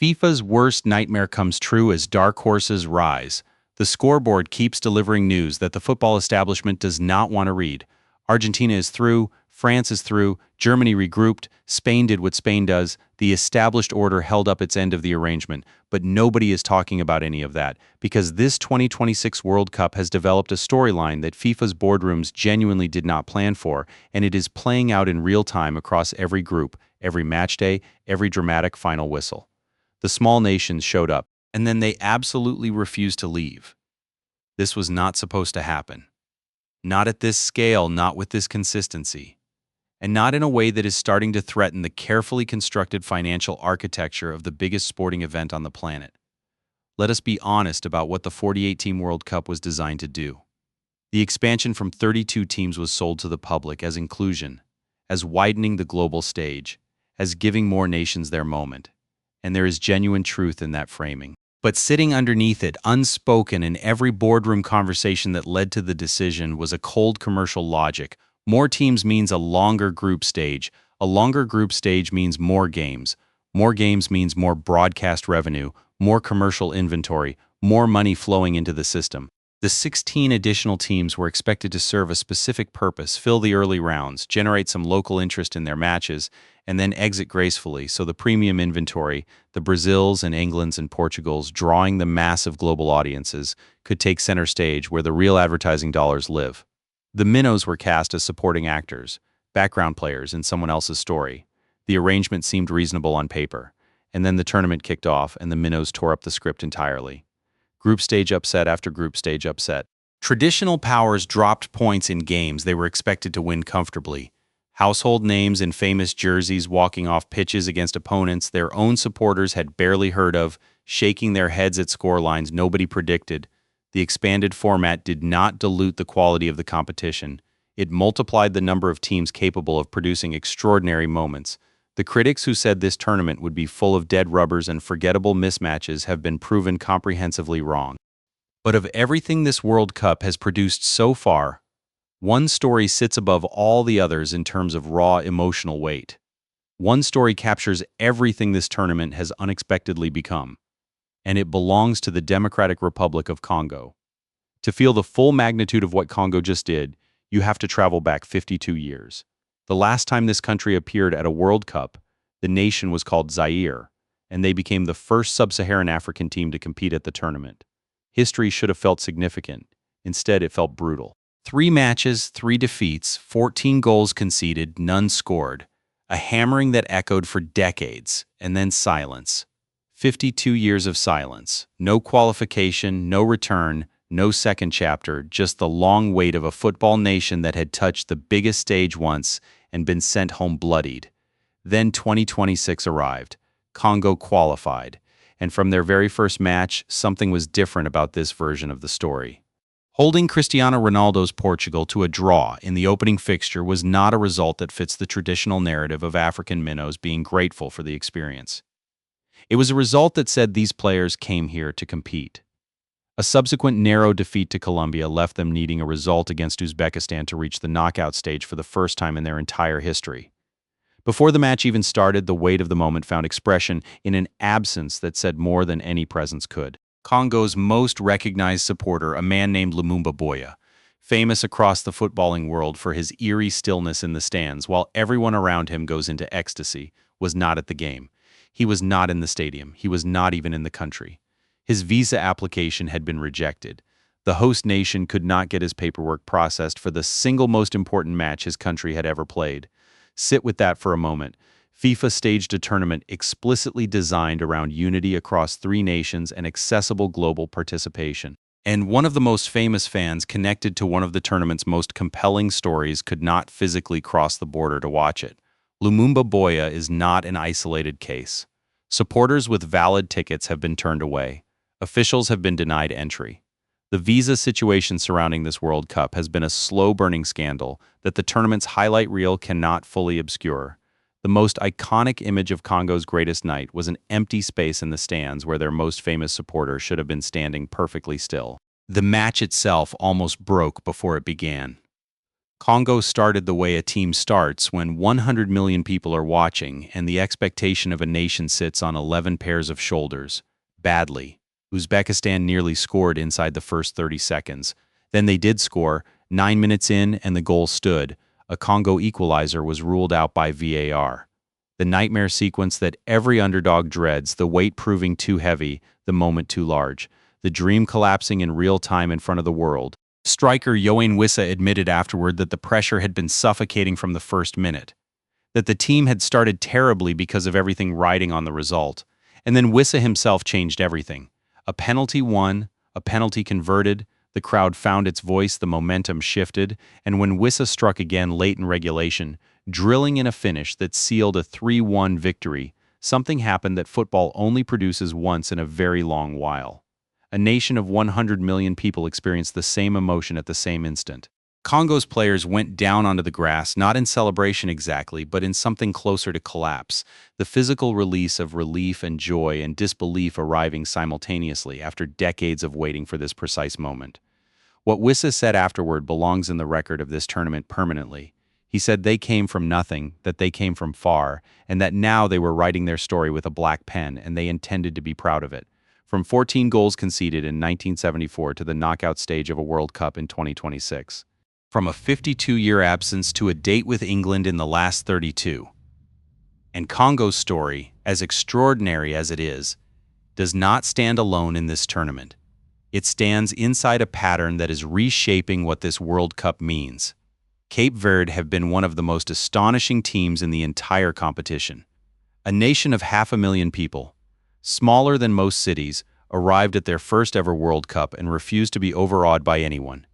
FIFA's worst nightmare comes true as dark horses rise. The scoreboard keeps delivering news that the football establishment does not want to read. Argentina is through, France is through, Germany regrouped, Spain did what Spain does, the established order held up its end of the arrangement, but nobody is talking about any of that, because this 2026 World Cup has developed a storyline that FIFA's boardrooms genuinely did not plan for, and it is playing out in real time across every group, every match day, every dramatic final whistle. The small nations showed up, and then they absolutely refused to leave. This was not supposed to happen. Not at this scale, not with this consistency, and not in a way that is starting to threaten the carefully constructed financial architecture of the biggest sporting event on the planet. Let us be honest about what the 48-team World Cup was designed to do. The expansion from 32 teams was sold to the public as inclusion, as widening the global stage, as giving more nations their moment. And there is genuine truth in that framing. But sitting underneath it, unspoken in every boardroom conversation that led to the decision, was a cold commercial logic. More teams means a longer group stage. A longer group stage means more games. More games means more broadcast revenue, more commercial inventory, more money flowing into the system. The 16 additional teams were expected to serve a specific purpose, fill the early rounds, generate some local interest in their matches, and then exit gracefully, so the premium inventory, the Brazils and Englands and Portugals drawing the massive global audiences, could take center stage where the real advertising dollars live. The minnows were cast as supporting actors, background players in someone else's story. The arrangement seemed reasonable on paper, and then the tournament kicked off and the minnows tore up the script entirely. Group stage upset after group stage upset. Traditional powers dropped points in games they were expected to win comfortably. Household names in famous jerseys walking off pitches against opponents their own supporters had barely heard of, shaking their heads at scorelines nobody predicted. The expanded format did not dilute the quality of the competition. It multiplied the number of teams capable of producing extraordinary moments. The critics who said this tournament would be full of dead rubbers and forgettable mismatches have been proven comprehensively wrong. But of everything this World Cup has produced so far, one story sits above all the others in terms of raw emotional weight. One story captures everything this tournament has unexpectedly become, and it belongs to the Democratic Republic of Congo. To feel the full magnitude of what Congo just did, you have to travel back 52 years. The last time this country appeared at a World Cup, the nation was called Zaire, and they became the first sub-Saharan African team to compete at the tournament. History should have felt significant. Instead, it felt brutal. 3 matches, 3 defeats, 14 goals conceded, none scored. A hammering that echoed for decades, and then silence. 52 years of silence. No qualification, no return, no second chapter, just the long wait of a football nation that had touched the biggest stage once and been sent home bloodied. Then 2026 arrived. Congo qualified. And from their very first match, something was different about this version of the story. Holding Cristiano Ronaldo's Portugal to a draw in the opening fixture was not a result that fits the traditional narrative of African minnows being grateful for the experience. It was a result that said these players came here to compete. A subsequent narrow defeat to Colombia left them needing a result against Uzbekistan to reach the knockout stage for the first time in their entire history. Before the match even started, the weight of the moment found expression in an absence that said more than any presence could. Congo's most recognized supporter, a man named Lumumba Boya, famous across the footballing world for his eerie stillness in the stands while everyone around him goes into ecstasy, was not at the game. He was not in the stadium. He was not even in the country. His visa application had been rejected. The host nation could not get his paperwork processed for the single most important match his country had ever played. Sit with that for a moment. FIFA staged a tournament explicitly designed around unity across 3 nations and accessible global participation. And one of the most famous fans connected to one of the tournament's most compelling stories could not physically cross the border to watch it. Lumumba Boya is not an isolated case. Supporters with valid tickets have been turned away. Officials have been denied entry. The visa situation surrounding this World Cup has been a slow-burning scandal that the tournament's highlight reel cannot fully obscure. The most iconic image of Congo's greatest night was an empty space in the stands where their most famous supporter should have been standing perfectly still. The match itself almost broke before it began. Congo started the way a team starts when 100 million people are watching and the expectation of a nation sits on 11 pairs of shoulders. Badly. Uzbekistan nearly scored inside the first 30 seconds. Then they did score, 9 minutes in, and the goal stood. A Congo equalizer was ruled out by VAR. The nightmare sequence that every underdog dreads, the weight proving too heavy, the moment too large, the dream collapsing in real time in front of the world. Striker Yoane Wissa admitted afterward that the pressure had been suffocating from the first minute, that the team had started terribly because of everything riding on the result, and then Wissa himself changed everything. A penalty won, a penalty converted, the crowd found its voice, the momentum shifted, and when Wissa struck again late in regulation, drilling in a finish that sealed a 3-1 victory, something happened that football only produces once in a very long while. A nation of 100 million people experienced the same emotion at the same instant. Congo's players went down onto the grass, not in celebration exactly, but in something closer to collapse, the physical release of relief and joy and disbelief arriving simultaneously after decades of waiting for this precise moment. What Wissa said afterward belongs in the record of this tournament permanently. He said they came from nothing, that they came from far, and that now they were writing their story with a black pen and they intended to be proud of it. From 14 goals conceded in 1974 to the knockout stage of a World Cup in 2026. From a 52-year absence to a date with England in the last 32. And Congo's story, as extraordinary as it is, does not stand alone in this tournament. It stands inside a pattern that is reshaping what this World Cup means. Cape Verde have been one of the most astonishing teams in the entire competition. A nation of 500,000 people, smaller than most cities, arrived at their first ever World Cup and refused to be overawed by anyone.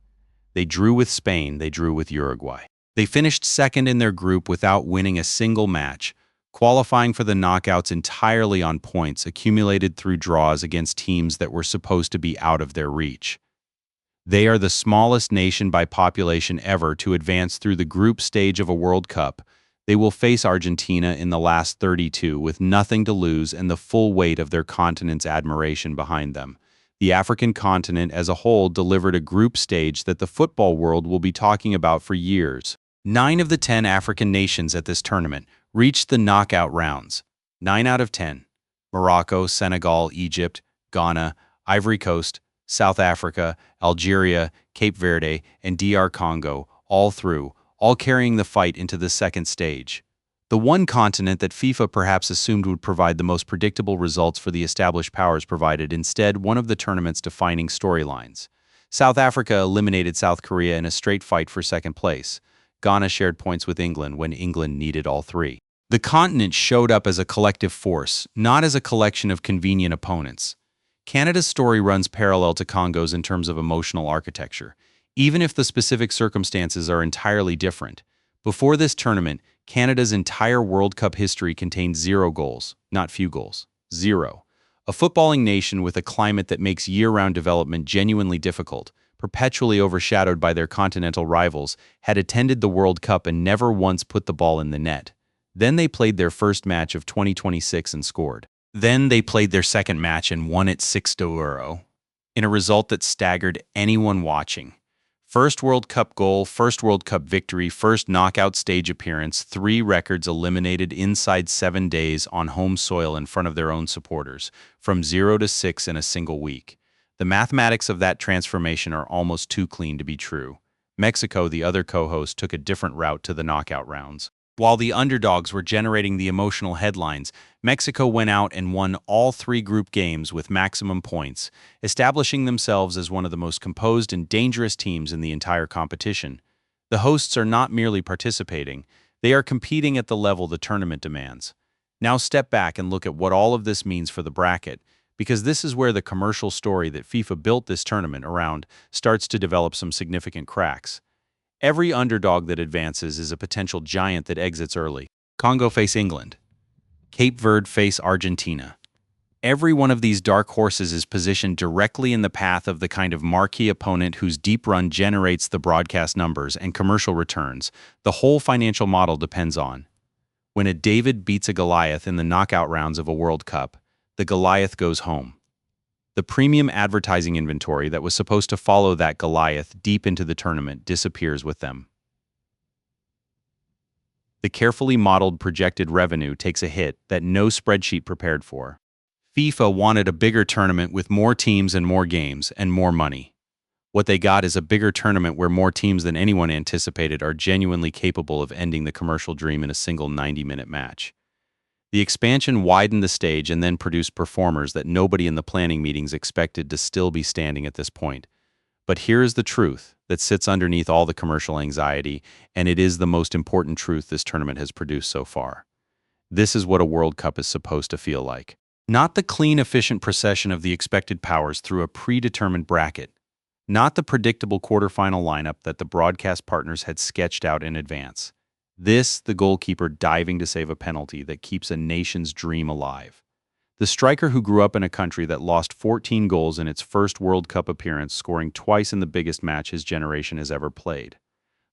They drew with Spain, they drew with Uruguay. They finished second in their group without winning a single match, qualifying for the knockouts entirely on points accumulated through draws against teams that were supposed to be out of their reach. They are the smallest nation by population ever to advance through the group stage of a World Cup. They will face Argentina in the last 32 with nothing to lose and the full weight of their continent's admiration behind them. The African continent as a whole delivered a group stage that the football world will be talking about for years. 9 of the 10 African nations at this tournament reached the knockout rounds. 9 out of 10. Morocco, Senegal, Egypt, Ghana, Ivory Coast, South Africa, Algeria, Cape Verde, and DR Congo, all through, all carrying the fight into the second stage. The one continent that FIFA perhaps assumed would provide the most predictable results for the established powers provided instead one of the tournament's defining storylines. South Africa eliminated South Korea in a straight fight for second place. Ghana shared points with England when England needed all three. The continent showed up as a collective force, not as a collection of convenient opponents. Canada's story runs parallel to Congo's in terms of emotional architecture, even if the specific circumstances are entirely different. Before this tournament, Canada's entire World Cup history contained 0 goals, not few goals. 0. A footballing nation with a climate that makes year-round development genuinely difficult, perpetually overshadowed by their continental rivals, had attended the World Cup and never once put the ball in the net. Then they played their first match of 2026 and scored. Then they played their second match and won it 6-0, in a result that staggered anyone watching. First World Cup goal, first World Cup victory, first knockout stage appearance, 3 records eliminated inside 7 days on home soil in front of their own supporters, from 0 to 6 in a single week. The mathematics of that transformation are almost too clean to be true. Mexico, the other co-host, took a different route to the knockout rounds. While the underdogs were generating the emotional headlines, Mexico went out and won all 3 group games with maximum points, establishing themselves as one of the most composed and dangerous teams in the entire competition. The hosts are not merely participating, they are competing at the level the tournament demands. Now step back and look at what all of this means for the bracket, because this is where the commercial story that FIFA built this tournament around starts to develop some significant cracks. Every underdog that advances is a potential giant that exits early. Congo face England. Cape Verde face Argentina. Every one of these dark horses is positioned directly in the path of the kind of marquee opponent whose deep run generates the broadcast numbers and commercial returns the whole financial model depends on. When a David beats a Goliath in the knockout rounds of a World Cup, the Goliath goes home. The premium advertising inventory that was supposed to follow that Goliath deep into the tournament disappears with them. The carefully modeled projected revenue takes a hit that no spreadsheet prepared for. FIFA wanted a bigger tournament with more teams and more games and more money. What they got is a bigger tournament where more teams than anyone anticipated are genuinely capable of ending the commercial dream in a single 90-minute match. The expansion widened the stage and then produced performers that nobody in the planning meetings expected to still be standing at this point. But here is the truth that sits underneath all the commercial anxiety, and it is the most important truth this tournament has produced so far. This is what a World Cup is supposed to feel like. Not the clean, efficient procession of the expected powers through a predetermined bracket. Not the predictable quarterfinal lineup that the broadcast partners had sketched out in advance. This, the goalkeeper diving to save a penalty that keeps a nation's dream alive. The striker who grew up in a country that lost 14 goals in its first World Cup appearance, scoring twice in the biggest match his generation has ever played.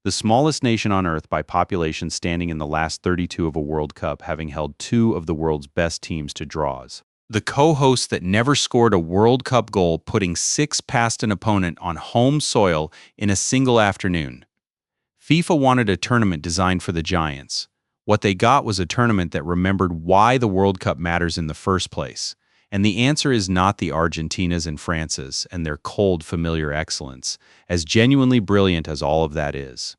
The smallest nation on earth by population standing in the last 32 of a World Cup, having held two of the world's best teams to draws. The co-host that never scored a World Cup goal, putting 6 past an opponent on home soil in a single afternoon. FIFA wanted a tournament designed for the giants. What they got was a tournament that remembered why the World Cup matters in the first place. And the answer is not the Argentinas and Frances and their cold, familiar excellence, as genuinely brilliant as all of that is.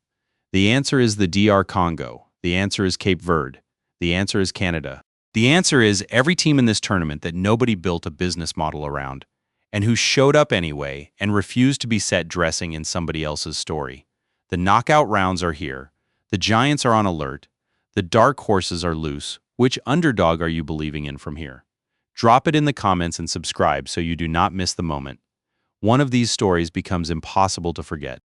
The answer is the DR Congo. The answer is Cape Verde. The answer is Canada. The answer is every team in this tournament that nobody built a business model around, and who showed up anyway and refused to be set dressing in somebody else's story. The knockout rounds are here. The giants are on alert. The dark horses are loose. Which underdog are you believing in from here? Drop it in the comments and subscribe so you do not miss the moment. One of these stories becomes impossible to forget.